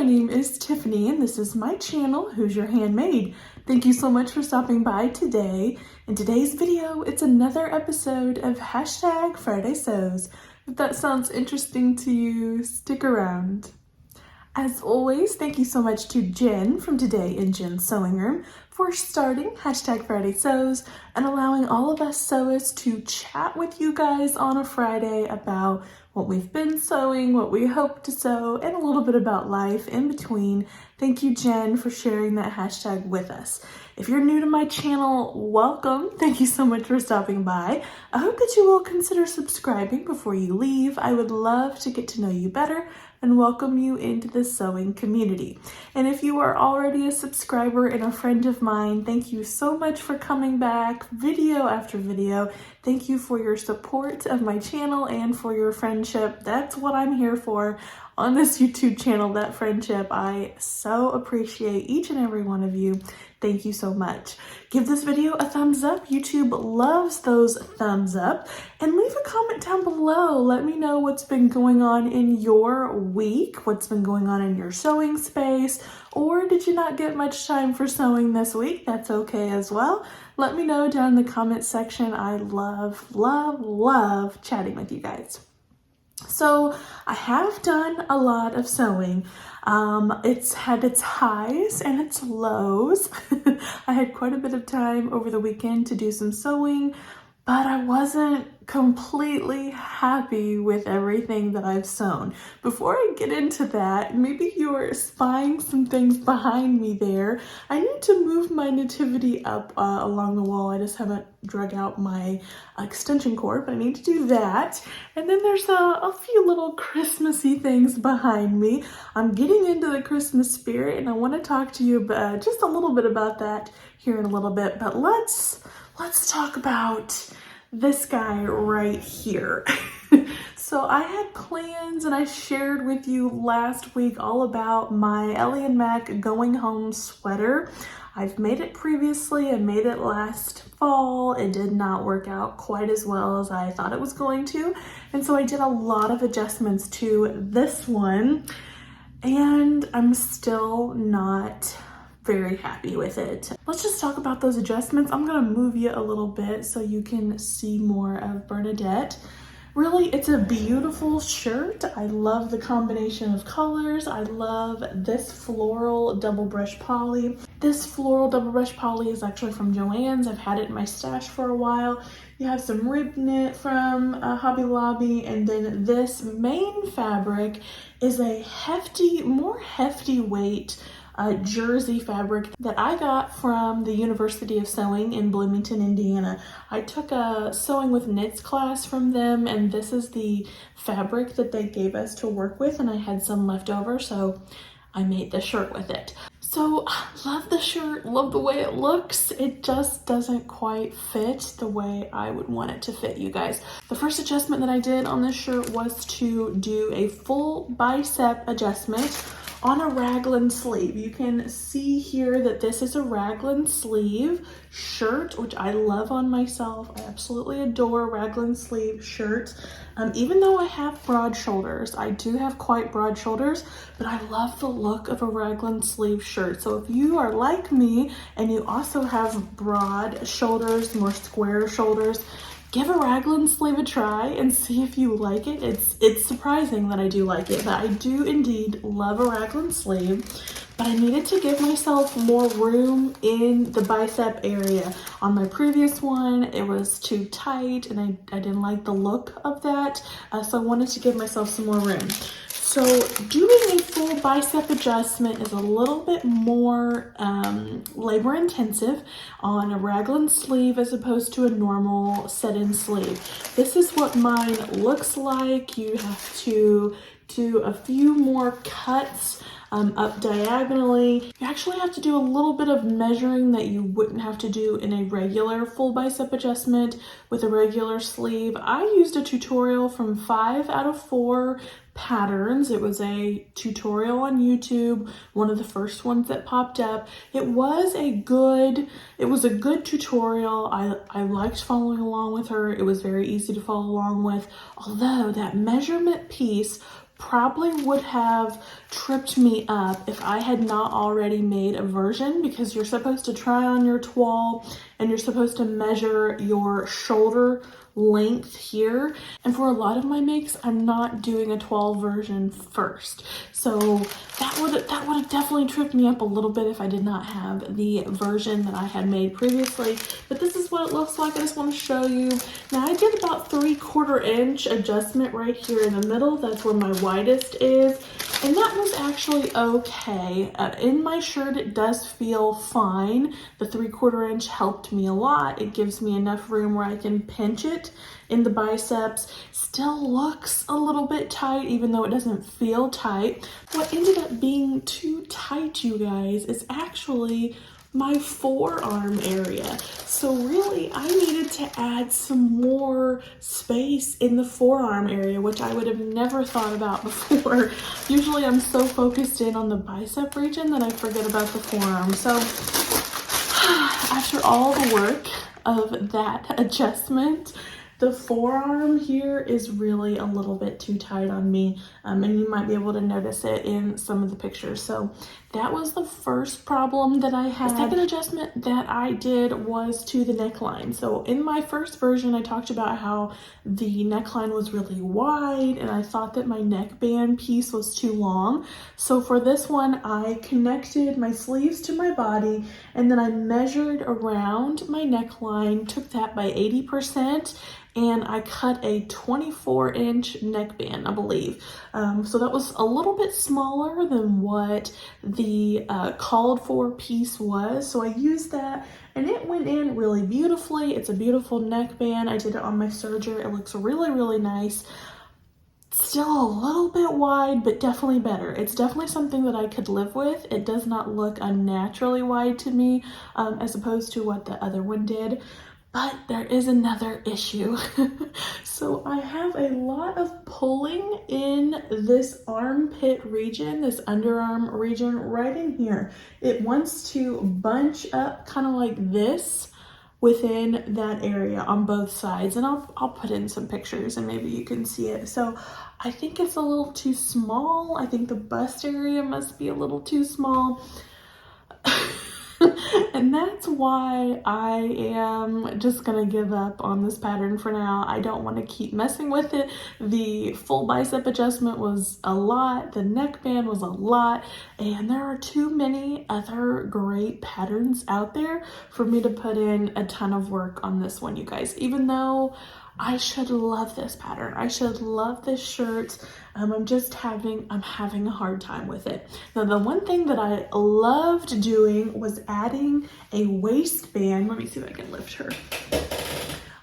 my name is Tiffany and this is my channel, Who's Your Handmade. Thank you so much for stopping by today. In today's video, it's another episode of Hashtag Friday Sews. If that sounds interesting to you, stick around. As always, thank you so much to Jen from Today in Jen's Sewing Room for starting Hashtag Friday Sews and allowing all of us sewists to chat with you guys on a Friday about what we've been sewing, what we hope to sew, and a little bit about life in between. Thank you, Jen, for sharing that hashtag with us. If you're new to my channel, welcome. Thank you so much for stopping by. I hope that you will consider subscribing before you leave. I would love to get to know you better and welcome you into the sewing community. And if you are already a subscriber and a friend of mine, thank you so much for coming back video after video. Thank you for your support of my channel and for your friendship. That's what I'm here for on this YouTube channel, that friendship. I so appreciate each and every one of you. Thank you so much. Give this video a thumbs up. YouTube loves those thumbs up. And leave a comment down below. Let me know what's been going on in your week, what's been going on in your sewing space, or did you not get much time for sewing this week? That's okay as well. Let me know down in the comment section. I love chatting with you guys. So I have done a lot of sewing. It's had its highs and its lows. I had quite a bit of time over the weekend to do some sewing, but I wasn't completely happy with everything that I've sewn. Before I get into that, maybe you're spying some things behind me there. I need to move my nativity up along the wall. I just haven't drug out my extension cord, but I need to do that. And then there's a few little Christmassy things behind me. I'm getting into the Christmas spirit and I want to talk to you just a little bit about that here in a little bit. But let's talk about this guy right here. So I had plans and I shared with you last week all about my Ellie and Mac going home sweater. I've made it previously. I made it last fall. It did not work out quite as well as I thought it was going to. And so I did a lot of adjustments to this one and I'm still not very happy with it. Let's just talk about those adjustments. I'm gonna move you a little bit so you can see more of Bernadette. Really, it's a beautiful shirt. I love the combination of colors. I love this floral double brush poly. This floral double brush poly is actually from Joann's. I've had it in my stash for a while. You have some rib knit from Hobby Lobby, and then this main fabric is a more hefty weight jersey fabric that I got from the University of Sewing in Bloomington, Indiana. I took a sewing with knits class from them and this is the fabric that they gave us to work with, and I had some left over, so I made the shirt with it. So love the shirt, love the way it looks. It just doesn't quite fit the way I would want it to fit, you guys. The first adjustment that I did on this shirt was to do a full bicep adjustment on a raglan sleeve. You can see here that this is a raglan sleeve shirt, which I love on myself. I absolutely adore raglan sleeve shirts. Even though I have broad shoulders, I do have quite broad shoulders, but I love the look of a raglan sleeve shirt. So if you are like me and you also have broad shoulders, more square shoulders, give a raglan sleeve a try and see if you like it. It's surprising that I do like it, but I do indeed love a raglan sleeve. But I needed to give myself more room in the bicep area. On my previous one, it was too tight and I didn't like the look of that. So I wanted to give myself some more room. So doing a full bicep adjustment is a little bit more labor intensive on a raglan sleeve as opposed to a normal set-in sleeve. This is what mine looks like. You have to do a few more cuts up diagonally. You actually have to do a little bit of measuring that you wouldn't have to do in a regular full bicep adjustment with a regular sleeve. I used a tutorial from 5 out of 4 patterns. It was a tutorial on YouTube, one of the first ones that popped up. It was a good tutorial. I liked following along with her. It was very easy to follow along with, although that measurement piece probably would have tripped me up if I had not already made a version, because you're supposed to try on your toile and you're supposed to measure your shoulder length here. And for a lot of my makes, I'm not doing a toile version first. So that would have definitely tripped me up a little bit if I did not have the version that I had made previously. But this is what it looks like. I just want to show you. Now I did about 3/4 inch adjustment right here in the middle. That's where my widest is. And that was actually okay. In my shirt, it does feel fine. The 3/4 inch helped me a lot. It gives me enough room where I can pinch it in the biceps. Still looks a little bit tight, even though it doesn't feel tight. What ended up being too tight, you guys, is actually my forearm area. So really, I needed to add some more space in the forearm area, which I would have never thought about before. Usually I'm so focused in on the bicep region that I forget about the forearm. So after all the work of that adjustment, the forearm here is really a little bit too tight on me, and you might be able to notice it in some of the pictures. So that was the first problem that I had. The second adjustment that I did was to the neckline. So in my first version, I talked about how the neckline was really wide, and I thought that my neckband piece was too long. So for this one, I connected my sleeves to my body, and then I measured around my neckline, took that by 80%, and I cut a 24-inch neckband, I believe. So that was a little bit smaller than what the called for piece was. So I used that, and it went in really beautifully. It's a beautiful neckband. I did it on my serger. It looks really, really nice. Still a little bit wide, but definitely better. It's definitely something that I could live with. It does not look unnaturally wide to me, as opposed to what the other one did. But there is another issue. So I have a lot of pulling in this armpit region, this underarm region right in here. It wants to bunch up kind of like this within that area on both sides. And I'll put in some pictures and maybe you can see it. So I think it's a little too small. I think the bust area must be a little too small. And that's why I am just gonna give up on this pattern for now. I don't want to keep messing with it. The full bicep adjustment was a lot, the neckband was a lot, and there are too many other great patterns out there for me to put in a ton of work on this one, you guys. Even though I should love this pattern, I should love this shirt, I'm having a hard time with it. Now, the one thing that I loved doing was adding a waistband. Let me see if I can lift her.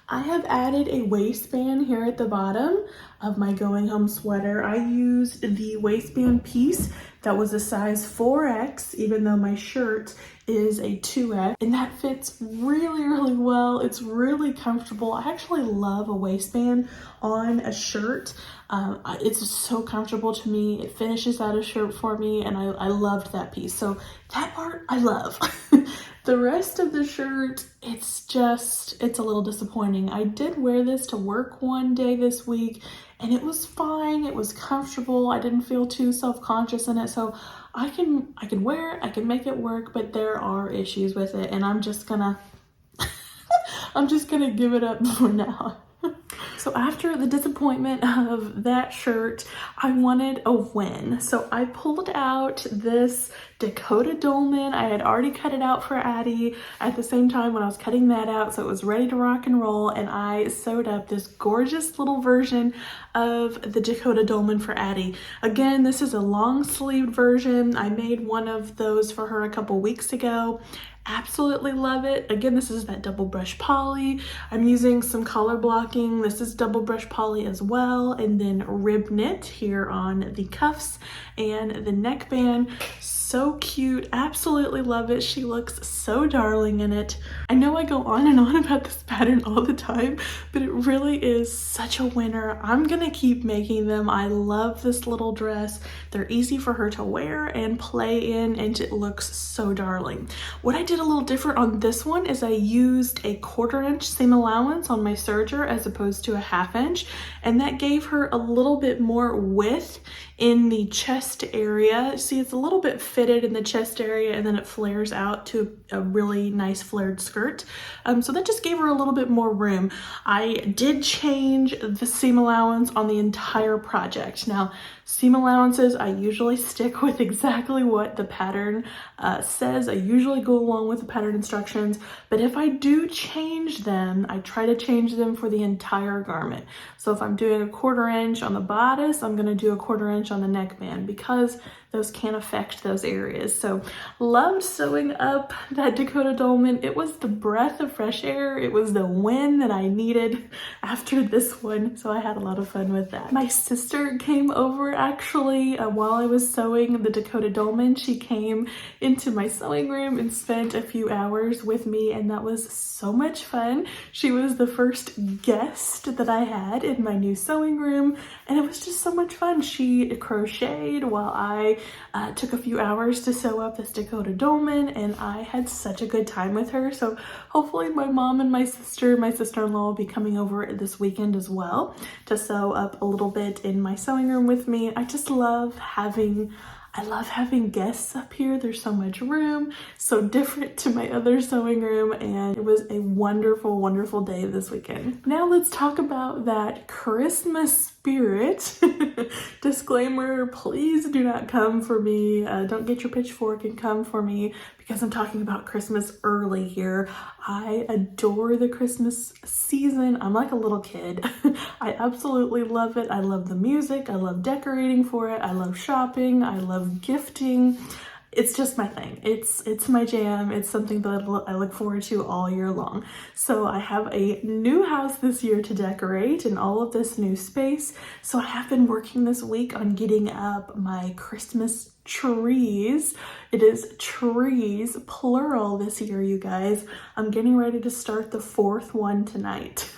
I have added a waistband here at the bottom of my going home sweater. I used the waistband piece that was a size 4X, even though my shirt is a 2X, and that fits really, really well. It's really comfortable. I actually love a waistband on a shirt. It's so comfortable to me. It finishes out a shirt for me, and I loved that piece. So that part I love. The rest of the shirt, it's a little disappointing. I did wear this to work one day this week, and it was fine. It was comfortable. I didn't feel too self-conscious in it. So I can wear it, I can make it work, but there are issues with it, and I'm just gonna give it up for now. So after the disappointment of that shirt, I wanted a win. So I pulled out this Dakota dolman. I had already cut it out for Addie at the same time when I was cutting that out, so it was ready to rock and roll, and I sewed up this gorgeous little version of the Dakota dolman for Addie. Again, this is a long sleeved version. I made one of those for her a couple weeks ago. Absolutely love it. Again, this is that double brush poly. I'm using some collar blocking. This is double brush poly as well, and then rib knit here on the cuffs and the neckband. so cute. Absolutely love it. She looks so darling in it. I know I go on and on about this pattern all the time, but it really is such a winner. I'm gonna keep making them. I love this little dress. They're easy for her to wear and play in, and it looks so darling. What I did a little different on this one is I used a 1/4 inch seam allowance on my serger as opposed to a 1/2 inch, and that gave her a little bit more width in the chest area. See, it's a little bit fitted in the chest area, and then it flares out to a really nice flared skirt. So that just gave her a little bit more room. I did change the seam allowance on the entire project. Now, seam allowances, I usually stick with exactly what the pattern says. I usually go along with the pattern instructions, but if I do change them, I try to change them for the entire garment. So if I'm doing a 1/4 inch on the bodice, I'm gonna do a 1/4 inch on the neckband because those can affect those areas. So loved sewing up that Dakota dolman. It was the breath of fresh air. It was the win that I needed after this one. So I had a lot of fun with that. My sister came over actually while I was sewing the Dakota dolman. She came into my sewing room and spent a few hours with me, and that was so much fun. She was the first guest that I had in my new sewing room, and it was just so much fun. She crocheted while I took a few hours to sew up this Dakota dolman, and I had such a good time with her. So hopefully my mom and my sister-in-law will be coming over this weekend as well to sew up a little bit in my sewing room with me. I just love having guests up here. There's so much room, so different to my other sewing room, and it was a wonderful, wonderful day this weekend. Now let's talk about that Christmas spirit. Disclaimer, please do not come for me. Don't get your pitchfork and come for me because I'm talking about Christmas early here. I adore the Christmas season. I'm like a little kid. I absolutely love it. I love the music. I love decorating for it. I love shopping. I love gifting. It's just my thing. It's my jam. It's something that I look forward to all year long. So I have a new house this year to decorate and all of this new space. So I have been working this week on getting up my Christmas trees. It is trees, plural this year, you guys. I'm getting ready to start the 4th one tonight.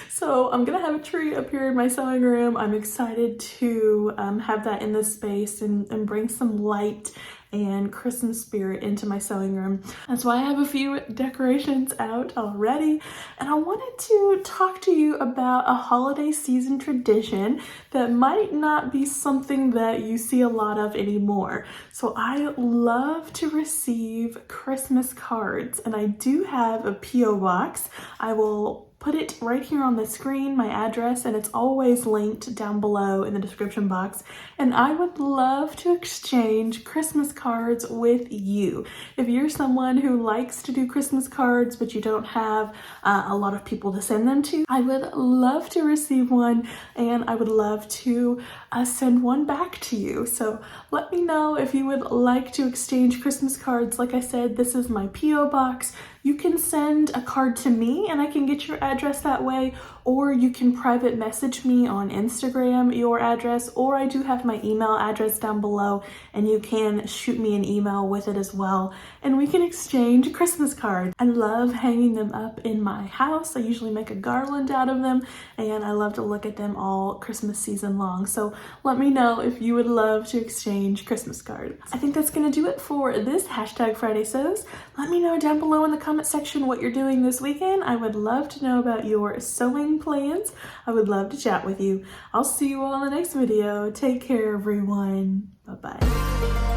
So I'm gonna have a tree up here in my sewing room. I'm excited to have that in this space and bring some light and Christmas spirit into my sewing room. That's why I have a few decorations out already. And I wanted to talk to you about a holiday season tradition that might not be something that you see a lot of anymore. So I love to receive Christmas cards, and I do have a P.O. box. I will put it right here on the screen, my address, and it's always linked down below in the description box. And I would love to exchange Christmas cards with you. If you're someone who likes to do Christmas cards, but you don't have a lot of people to send them to, I would love to receive one, and I would love to send one back to you. So let me know if you would like to exchange Christmas cards. Like I said, this is my P.O. box. You can send a card to me and I can get your address that way, or you can private message me on Instagram your address, or I do have my email address down below and you can shoot me an email with it as well, and we can exchange Christmas cards. I love hanging them up in my house. I usually make a garland out of them, and I love to look at them all Christmas season long. So let me know if you would love to exchange Christmas cards. I think that's gonna do it for this hashtag Friday Sews. Let me know down below in the comment section what you're doing this weekend. I would love to know about your sewing plans. I would love to chat with you. I'll see you all in the next video. Take care, everyone. Bye-bye.